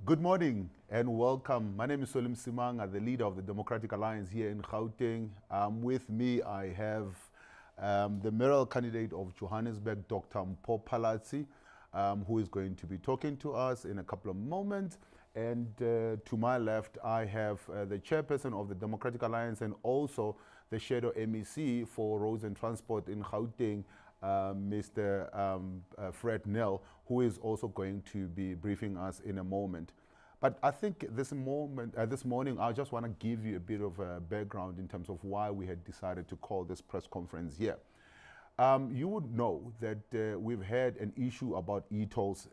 Good morning and welcome. My name is Msimanga, the leader of the Democratic Alliance here in Gauteng. With me, I have the mayoral candidate of Johannesburg, Cllr Mpho Phalatse, who is going to be talking to us in a couple of moments. And to my left, I have the chairperson of the Democratic Alliance and also the shadow MEC for Roads and Transport in Gauteng, Mr. Fred Nel, who is also going to be briefing us in a moment. But I think this morning, I just want to give you a bit of a background in terms of why we had decided to call this press conference here. You would know that we've had an issue about e-tolls,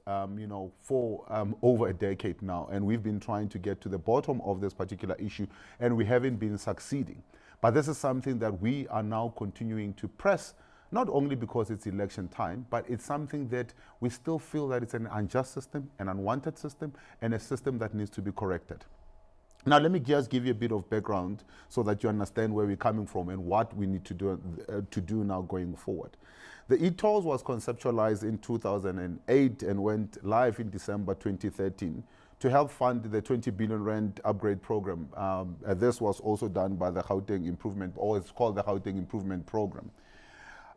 for over a decade now, and we've been trying to get to the bottom of this particular issue, and we haven't been succeeding. But this is something that we are now continuing to press, not only because it's election time, but it's something that we still feel that it's an unjust system, an unwanted system, and a system that needs to be corrected. Now, let me just give you a bit of background so that you understand where we're coming from and what we need to do now going forward. The e-tolls was conceptualized in 2008 and went live in December 2013 to help fund the 20 billion rand upgrade program. This was also done by the Gauteng Improvement, or it's called the Gauteng Improvement Program.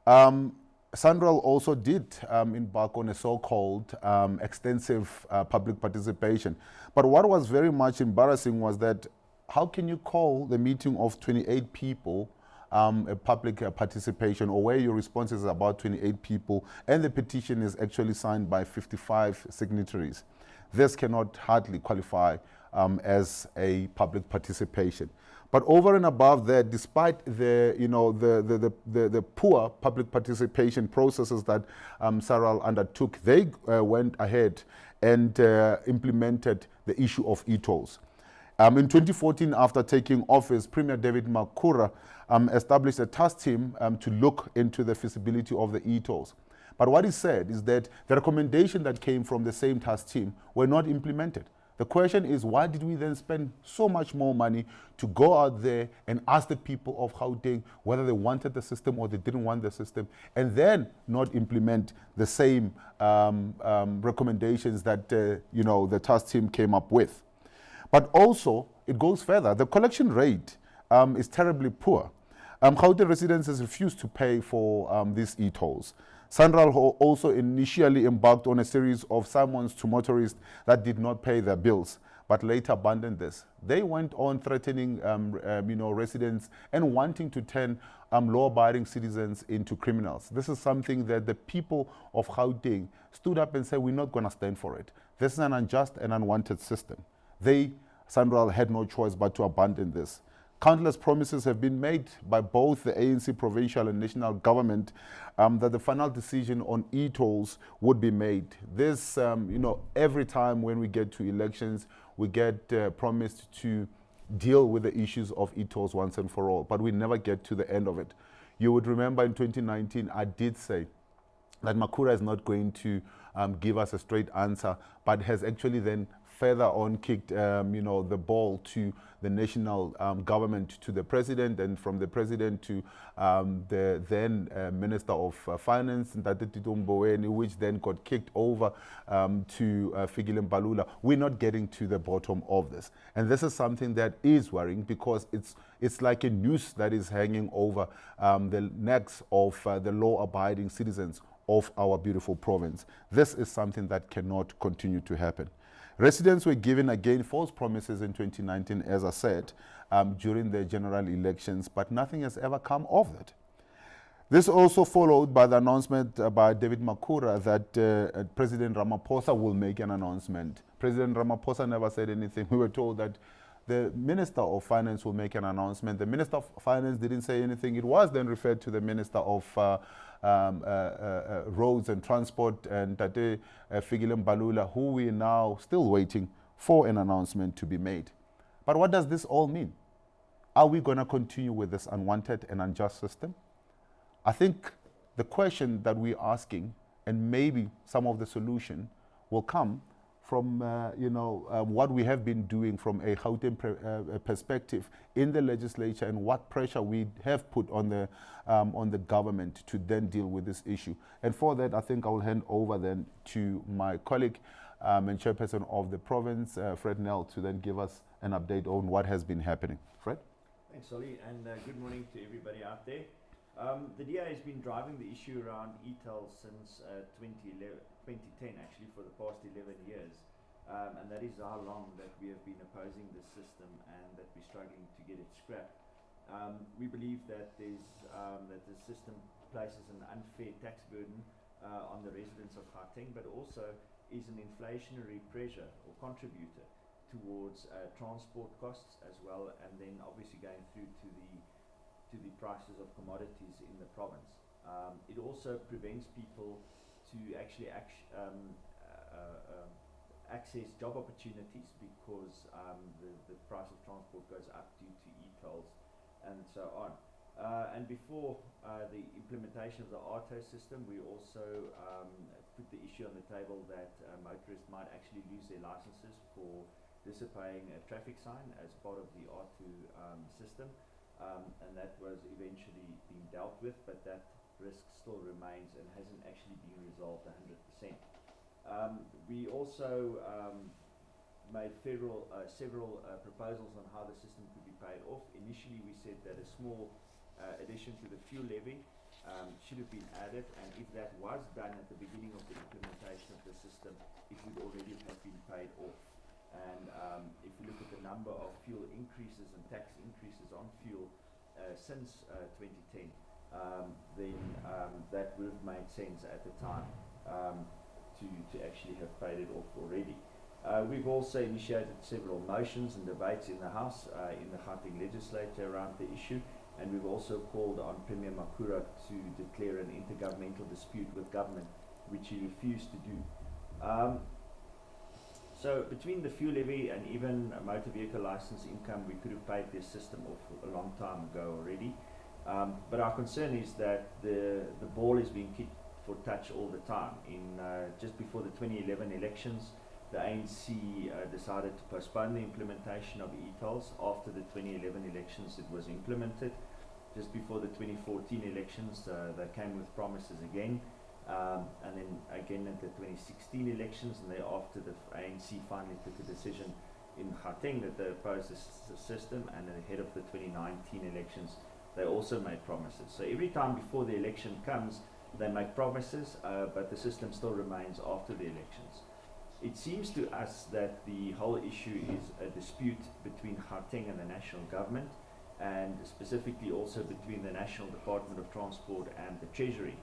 Cllr also did embark on a so-called extensive public participation. But what was very much embarrassing was that how can you call the meeting of 28 people a public participation, or where your response is about 28 people and the petition is actually signed by 55 signatories? This cannot hardly qualify as a public participation. But over and above that, despite the poor public participation processes that Cllr undertook, they went ahead and implemented the issue of e-tolls. In 2014, after taking office, Premier David Makhura established a task team to look into the feasibility of the e-tolls. But what he said is that the recommendation that came from the same task team were not implemented. The question is, why did we then spend so much more money to go out there and ask the people of Gauteng whether they wanted the system or they didn't want the system, and then not implement the same recommendations that the task team came up with? But also, it goes further. The collection rate is terribly poor. Gauteng residents has refused to pay for these e-tolls. Cllr also initially embarked on a series of summons to motorists that did not pay their bills, but later abandoned this. They went on threatening residents and wanting to turn law-abiding citizens into criminals. This is something that the people of Gauteng stood up and said, we're not going to stand for it. This is an unjust and unwanted system. Cllr had no choice but to abandon this. Countless promises have been made by both the ANC provincial and national government that the final decision on e-tolls would be made. This, every time when we get to elections, we get promised to deal with the issues of e-tolls once and for all, but we never get to the end of it. You would remember in 2019, I did say that Makhura is not going to give us a straight answer, but has actually then further on kicked the ball to the national government, to the president, and from the president to the then Minister of Finance, which then got kicked over to Cllr Mpho. We're not getting to the bottom of this. And this is something that is worrying, because it's like a noose that is hanging over the necks of the law-abiding citizens of our beautiful province. This is something that cannot continue to happen. Residents were given again false promises in 2019, as I said, during the general elections, but nothing has ever come of that. This also followed by the announcement by David Makhura that President Ramaphosa will make an announcement. President Ramaphosa never said anything. We were told that the Minister of Finance will make an announcement. The Minister of Finance didn't say anything. It was then referred to the Minister of Roads and Transport, and Cllr Mpho, who we are now still waiting for an announcement to be made. But what does this all mean? Are we going to continue with this unwanted and unjust system? I think the question that we're asking, and maybe some of the solution, will come from what we have been doing from a Gauteng perspective in the legislature, and what pressure we have put on the government to then deal with this issue. And for that, I think I will hand over then to my colleague, and chairperson of the province, Fred Nell, to then give us an update on what has been happening. Fred? Thanks, Solly, and good morning to everybody out there. The DA has been driving the issue around e-tolls since 2010, actually, for the past 11 years. And that is how long that we have been opposing this system and that we're struggling to get it scrapped. We believe that that the system places an unfair tax burden on the residents of Gauteng, but also is an inflationary pressure or contributor towards transport costs as well, and then obviously going through to the prices of commodities in the province. It also prevents people to actually access job opportunities because the price of transport goes up due to e-tolls and so on. And before the implementation of the ARTO system, we also put the issue on the table that motorists might actually lose their licenses for disobeying a traffic sign as part of the R2 system, and that was eventually being dealt with, but that risk still remains and hasn't actually been resolved 100%. We also made several proposals on how the system could be paid off. Initially, we said that a small addition to the fuel levy should have been added, and if that was done at the beginning of the implementation of the system, it would already have been paid off. And if you look at the number of fuel increases and tax increases on fuel since 2010, then that would have made sense at the time to actually have paid it off already. We've also initiated several motions and debates in the House, in the Gauteng legislature around the issue, and we've also called on Premier Makura to declare an intergovernmental dispute with government, which he refused to do. So between the fuel levy and even a motor vehicle license income, we could have paid this system off a long time ago already. But our concern is that the ball is being kicked for touch all the time. Just before the 2011 elections, the ANC decided to postpone the implementation of e-tolls. After the 2011 elections, it was implemented. Just before the 2014 elections, they came with promises again. And then again at the 2016 elections, and thereafter the ANC finally took a decision in Gauteng that they opposed the system, and ahead of the 2019 elections they also made promises. So every time before the election comes, they make promises, but the system still remains after the elections. It seems to us that the whole issue is a dispute between Gauteng and the national government, and specifically also between the National Department of Transport and the Treasury,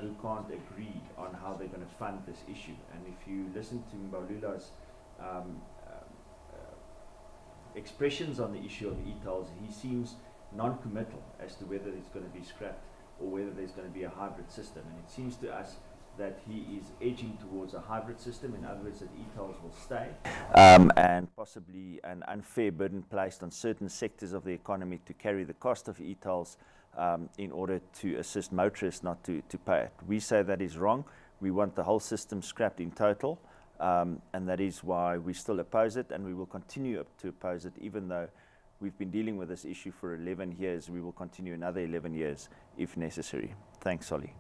who can't agree on how they're going to fund this issue. And if you listen to Mbalula's expressions on the issue of e-tolls, he seems non-committal as to whether it's going to be scrapped or whether there's going to be a hybrid system. And it seems to us that he is edging towards a hybrid system, in other words, that e-tolls will stay, and possibly an unfair burden placed on certain sectors of the economy to carry the cost of e-tolls in order to assist motorists not to pay it. We say that is wrong. We want the whole system scrapped in total, and that is why we still oppose it, and we will continue to oppose it, even though we've been dealing with this issue for 11 years. We will continue another 11 years if necessary. Thanks, Solly.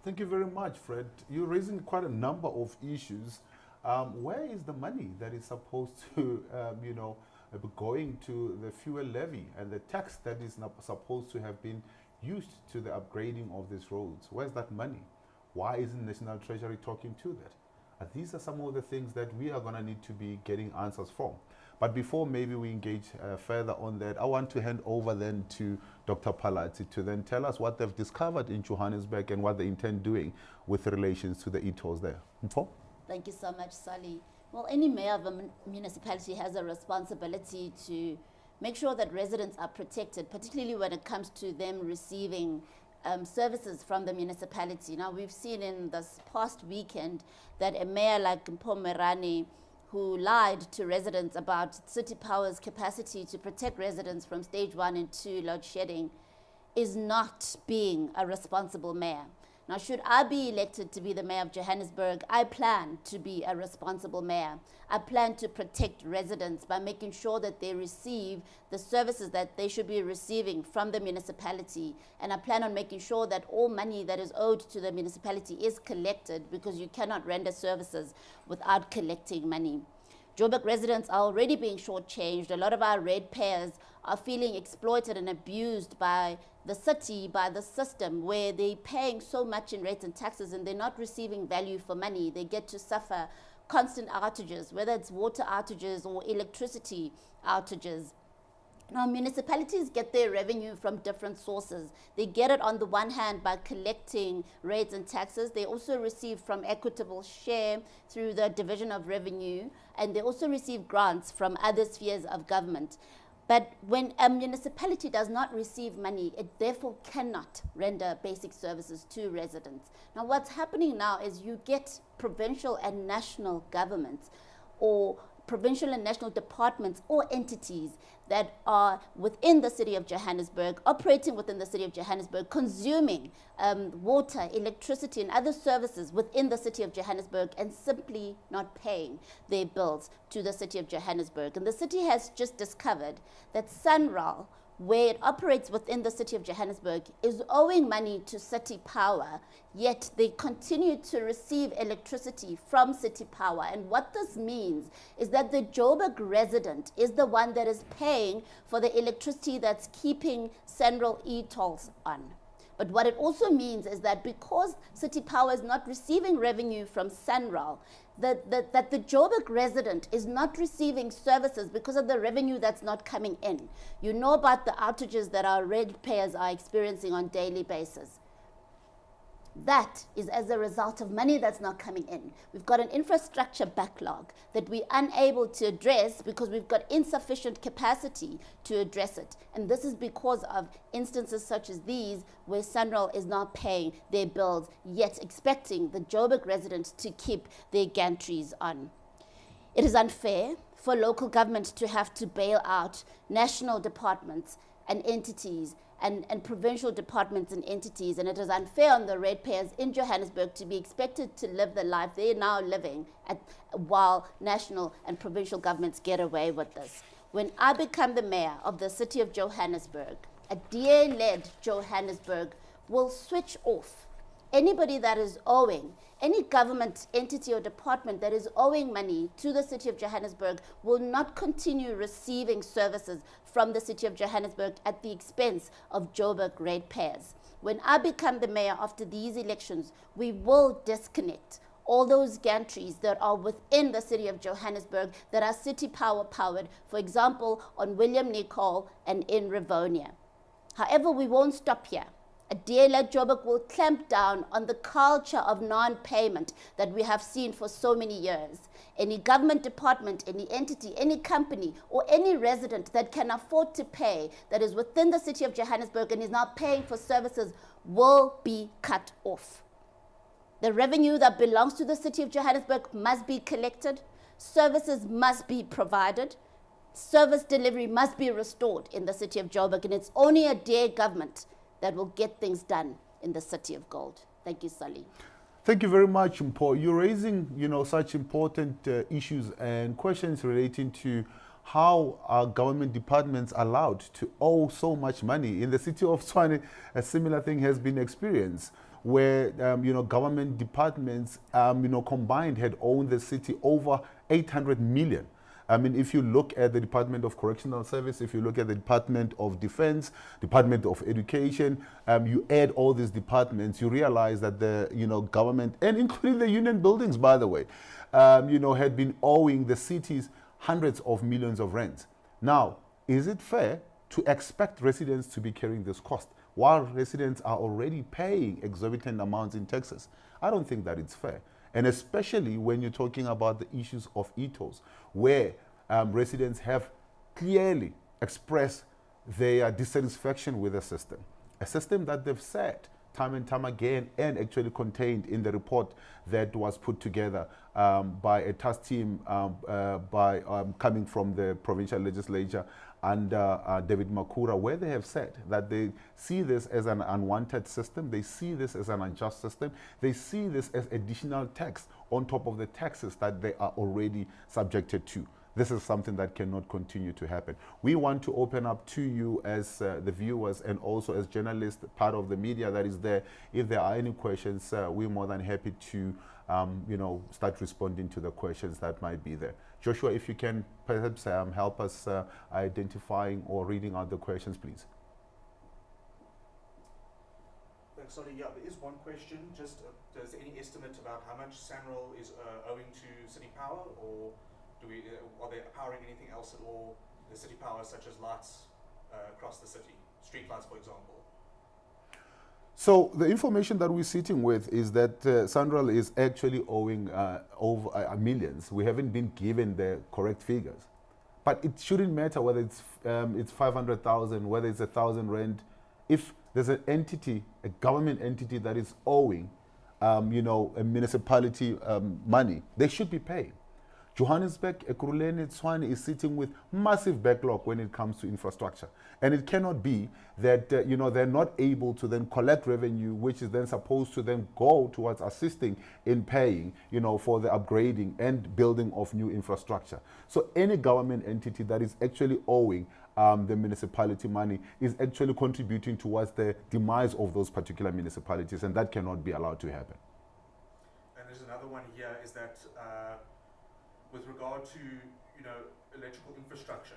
Thank you very much, Fred. You're raising quite a number of issues. Where is the money that is supposed to, going to the fuel levy and the tax that is not supposed to have been used to the upgrading of these roads? Where's that money? Why isn't National Treasury talking to that? These are some of the things that we are going to need to be getting answers from. But before maybe we engage further on that, I want to hand over then to Dr. Phalatse to then tell us what they've discovered in Johannesburg and what they intend doing with relations to the e-tolls there. Mpho? Thank you so much, Sally. Well, any mayor of a municipality has a responsibility to make sure that residents are protected, particularly when it comes to them receiving services from the municipality. Now, we've seen in this past weekend that a mayor like Mpho Phalatse, who lied to residents about City Power's capacity to protect residents from stage 1 and 2 load shedding, is not being a responsible mayor. Now, should I be elected to be the mayor of Johannesburg, I plan to be a responsible mayor. I plan to protect residents by making sure that they receive the services that they should be receiving from the municipality. And I plan on making sure that all money that is owed to the municipality is collected, because you cannot render services without collecting money. Joburg residents are already being shortchanged. A lot of our ratepayers are feeling exploited and abused by the city, by the system, where they're paying so much in rates and taxes and they're not receiving value for money. They get to suffer constant outages, whether it's water outages or electricity outages. Now, municipalities get their revenue from different sources. They get it on the one hand by collecting rates and taxes. They also receive from equitable share through the division of revenue, and they also receive grants from other spheres of government. But when a municipality does not receive money, it therefore cannot render basic services to residents. Now, what's happening now is you get provincial and national governments, or provincial and national departments or entities that are within the city of Johannesburg, operating within the city of Johannesburg, consuming water, electricity, and other services within the city of Johannesburg, and simply not paying their bills to the city of Johannesburg. And the city has just discovered that SANRAL, where it operates within the city of Johannesburg, is owing money to City Power, yet they continue to receive electricity from City Power. And what this means is that the Joburg resident is the one that is paying for the electricity that's keeping SANRAL e-tolls on. But what it also means is that because City Power is not receiving revenue from SANRAL, that the Joburg resident is not receiving services because of the revenue that's not coming in. You know about the outages that our ratepayers are experiencing on a daily basis. That is as a result of money that's not coming in. We've got an infrastructure backlog that we're unable to address because we've got insufficient capacity to address it. And this is because of instances such as these where SANRAL is not paying their bills, yet expecting the Joburg residents to keep their gantries on. It is unfair for local government to have to bail out national departments and entities and provincial departments and entities, and it is unfair on the ratepayers in Johannesburg to be expected to live the life they're now living while national and provincial governments get away with this. When I become the mayor of the city of Johannesburg, a DA-led Johannesburg will switch off anybody that is owing, any government entity or department that is owing money to the city of Johannesburg will not continue receiving services from the city of Johannesburg at the expense of Joburg ratepayers. When I become the mayor after these elections, we will disconnect all those gantries that are within the city of Johannesburg that are City Power powered, for example, on William Nicol and in Rivonia. However, we won't stop here. A DA-led Joburg will clamp down on the culture of non-payment that we have seen for so many years. Any government department, any entity, any company, or any resident that can afford to pay, that is within the city of Johannesburg and is not paying for services, will be cut off. The revenue that belongs to the city of Johannesburg must be collected. Services must be provided. Service delivery must be restored in the city of Joburg, and it's only a DA government that will get things done in the city of gold. Thank you, Sally. Thank you very much, Mpho. You're raising, such important issues and questions relating to how are government departments allowed to owe so much money. In the city of Tshwane, a similar thing has been experienced, where government departments, combined had owned the city over 800 million. I mean, if you look at the Department of Correctional Service, if you look at the Department of Defense, Department of Education, you add all these departments, you realize that the government, and including the union buildings, by the way, had been owing the cities hundreds of millions of rands. Now, is it fair to expect residents to be carrying this cost while residents are already paying exorbitant amounts in taxes? I don't think that it's fair. And especially when you're talking about the issues of e-tolls, where residents have clearly expressed their dissatisfaction with the system. A system that they've said time and time again, and actually contained in the report that was put together by a task team coming from the provincial legislature under David Makura, where they have said that they see this as an unwanted system, they see this as an unjust system, they see this as additional tax on top of the taxes that they are already subjected to. This is something that cannot continue to happen. We want to open up to you as the viewers and also as journalists, part of the media that is there. If there are any questions, we're more than happy to start responding to the questions that might be there. Joshua, if you can perhaps help us identifying or reading out the questions, please. Thanks, Solly. Yeah, there is one question. Just, does any estimate about how much SANRAL is owing to City Power, or are they powering anything else at all, the City Power, such as lights across the city, street lights, for example? So the information that we're sitting with is that SANRAL is actually owing over millions. We haven't been given the correct figures, but it shouldn't matter whether it's 500,000, whether it's 1,000 rand. If there's an entity, a government entity that is owing, a municipality money, they should be paid. Johannesburg, Ekurhuleni, Tshwane is sitting with massive backlog when it comes to infrastructure. And it cannot be that, they're not able to then collect revenue, which is then supposed to then go towards assisting in paying, for the upgrading and building of new infrastructure. So any government entity that is actually owing the municipality money is actually contributing towards the demise of those particular municipalities, and that cannot be allowed to happen. And there's another one here, is that with regard to electrical infrastructure,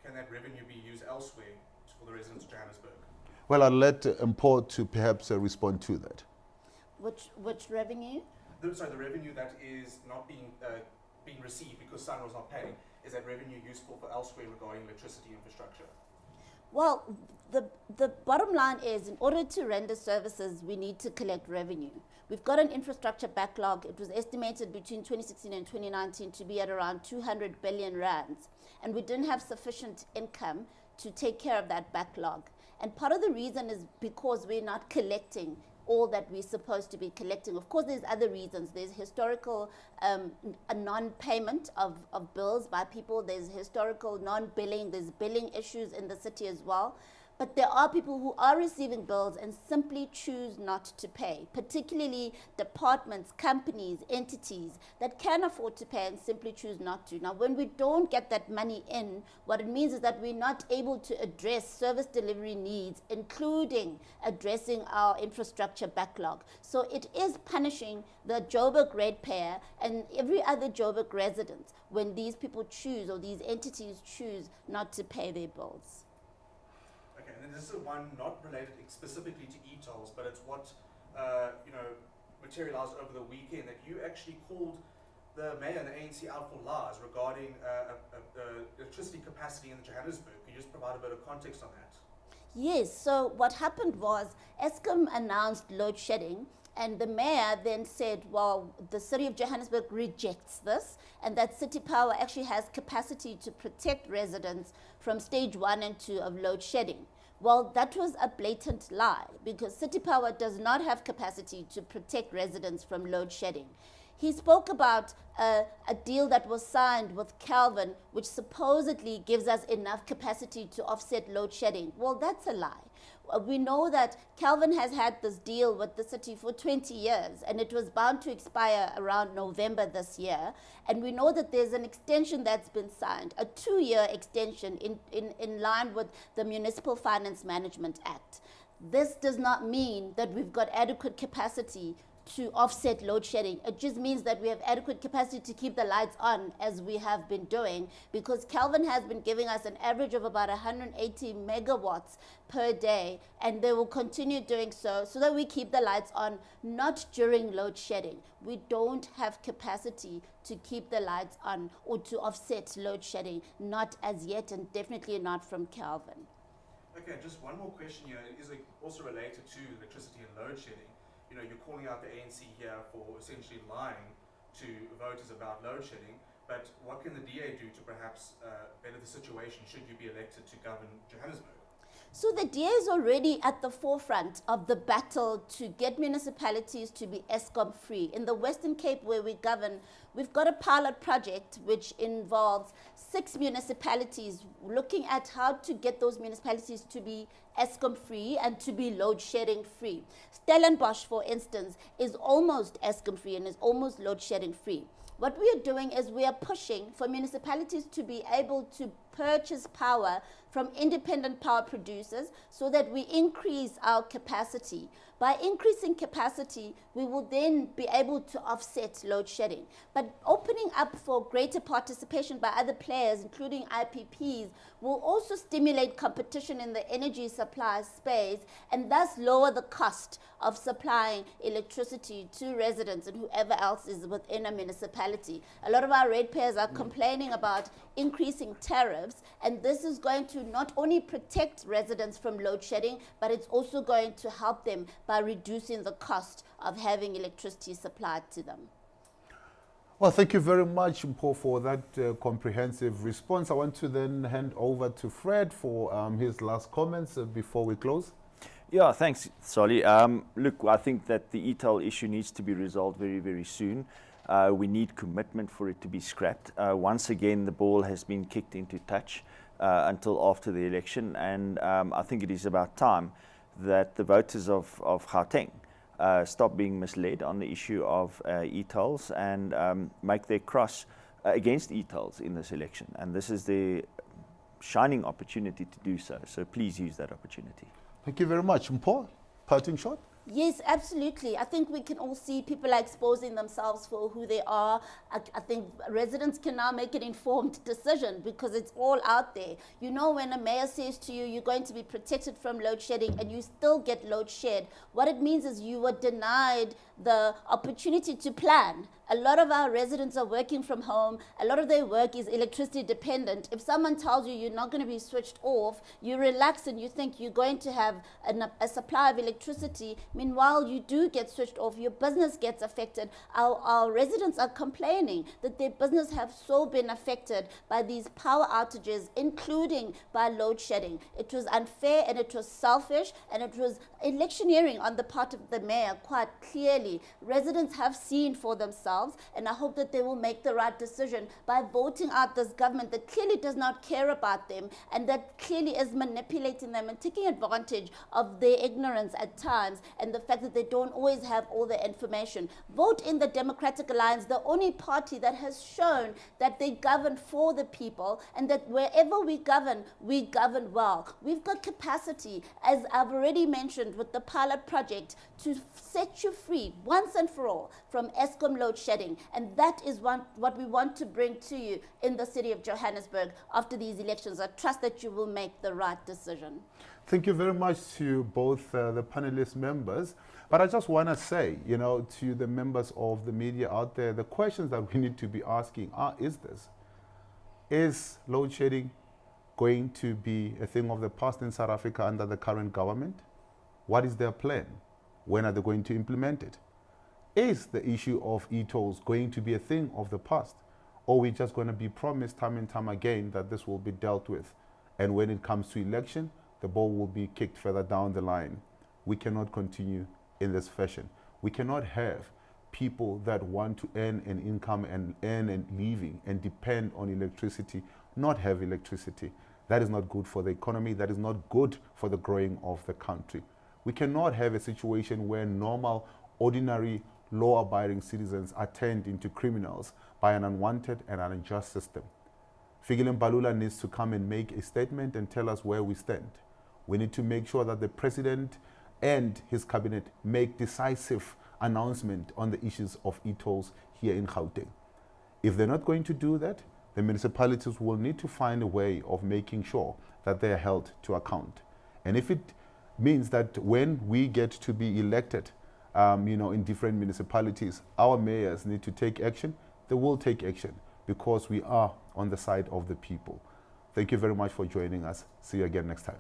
can that revenue be used elsewhere for the residents of Johannesburg? Well, I'll let Mpho to perhaps respond to that. Which revenue? The revenue that is not being received because SANRAL is not paying. Is that revenue useful for elsewhere regarding electricity infrastructure? Well, the bottom line is, in order to render services, we need to collect revenue. We've got an infrastructure backlog. It was estimated between 2016 and 2019 to be at around 200 billion rands. And we didn't have sufficient income to take care of that backlog. And part of the reason is because we're not collecting all that we're supposed to be collecting. Of course, there's other reasons. There's historical a non-payment of bills by people. There's historical non-billing. There's billing issues in the city as well. But there are people who are receiving bills and simply choose not to pay, particularly departments, companies, entities that can afford to pay and simply choose not to. Now, when we don't get that money in, what it means is that we're not able to address service delivery needs, including addressing our infrastructure backlog. So it is punishing the Joburg ratepayer and every other Joburg resident when these people choose, or these entities choose, not to pay their bills. And this is one not related specifically to e-tolls, but it's what materialized over the weekend, that you actually called the mayor and the ANC out for lies regarding electricity capacity in Johannesburg. Can you just provide a bit of context on that? Yes, so what happened was Eskom announced load shedding, and the mayor then said, well, the city of Johannesburg rejects this, and that City Power actually has capacity to protect residents from stage 1 and 2 of load shedding. Well, that was a blatant lie, because City Power does not have capacity to protect residents from load shedding. He spoke about a deal that was signed with Calvin, which supposedly gives us enough capacity to offset load shedding. Well, that's a lie. We know that Calvin has had this deal with the city for 20 years, and it was bound to expire around November this year. And we know that there's an extension that's been signed, a 2-year extension in line with the Municipal Finance Management Act. This does not mean that we've got adequate capacity to offset load shedding. It just means that we have adequate capacity to keep the lights on, as we have been doing, because Calvin has been giving us an average of about 180 megawatts per day, and they will continue doing so that we keep the lights on, not during load shedding. We don't have capacity to keep the lights on or to offset load shedding, not as yet, and definitely not from Calvin. Okay, just one more question here. It is also related to electricity and load shedding. You're calling out the ANC here for essentially lying to voters about load shedding, but what can the DA do to perhaps better the situation should you be elected to govern Johannesburg? So the DA is already at the forefront of the battle to get municipalities to be Eskom free. In the Western Cape where we govern, we've got a pilot project which involves 6 municipalities looking at how to get those municipalities to be Eskom free and to be load shedding free. Stellenbosch, for instance, is almost Eskom free and is almost load shedding free. What we are doing is we are pushing for municipalities to be able to purchase power from independent power producers so that we increase our capacity. By increasing capacity, we will then be able to offset load shedding. But opening up for greater participation by other players, including IPPs, will also stimulate competition in the energy supply space and thus lower the cost of supplying electricity to residents and whoever else is within a municipality. A lot of our ratepayers are complaining about increasing tariffs, and this is going to not only protect residents from load shedding, but it's also going to help them by reducing the cost of having electricity supplied to them. Well, thank you very much, Mpho, for that comprehensive response. I want to then hand over to Fred for his last comments before we close. Yeah, thanks, Solly. Look, I think that the e-toll issue needs to be resolved very, very soon. We need commitment for it to be scrapped. Once again, the ball has been kicked into touch until after the election, and I think it is about time that the voters of Gauteng stop being misled on the issue of e-tolls and make their cross against e-tolls in this election. And this is the shining opportunity to do so. So please use that opportunity. Thank you very much. Mpho, parting shot? Yes, absolutely. I think we can all see people are exposing themselves for who they are. I think residents can now make an informed decision because it's all out there. You know, when a mayor says to you, you're going to be protected from load shedding and you still get load shed, what it means is you were denied the opportunity to plan. A lot of our residents are working from home. A lot of their work is electricity dependent. If someone tells you you're not going to be switched off, you relax and you think you're going to have a supply of electricity. Meanwhile, you do get switched off. Your business gets affected. Our residents are complaining that their business have so been affected by these power outages, including by load shedding. It was unfair and it was selfish and it was electioneering on the part of the mayor, quite clearly. Residents have seen for themselves, and I hope that they will make the right decision by voting out this government that clearly does not care about them and that clearly is manipulating them and taking advantage of their ignorance at times and the fact that they don't always have all the information. Vote in the Democratic Alliance, the only party that has shown that they govern for the people and that wherever we govern well. We've got capacity, as I've already mentioned, with the pilot project to set you free once and for all from Eskom load shedding, and that is what we want to bring to you in the city of Johannesburg after these elections. I trust that you will make the right decision. Thank you very much to both the panelist members. But I just want to say, you know, to the members of the media out there, the questions that we need to be asking are, is load shedding going to be a thing of the past in South Africa under the current government? What is their plan? When are they going to implement it? Is the issue of e-tolls going to be a thing of the past? Or are we just going to be promised time and time again that this will be dealt with? And when it comes to election, the ball will be kicked further down the line. We cannot continue in this fashion. We cannot have people that want to earn an income and earn a living and depend on electricity, not have electricity. That is not good for the economy. That is not good for the growing of the country. We cannot have a situation where normal, ordinary, law-abiding citizens are turned into criminals by an unwanted and an unjust system. Cllr Mpho needs to come and make a statement and tell us where we stand. We need to make sure that the president and his cabinet make decisive announcement on the issues of e-tolls here in Gauteng. If they're not going to do that, the municipalities will need to find a way of making sure that they are held to account. And if it means that when we get to be elected, in different municipalities, our mayors need to take action, they will take action because we are on the side of the people. Thank you very much for joining us. See you again next time.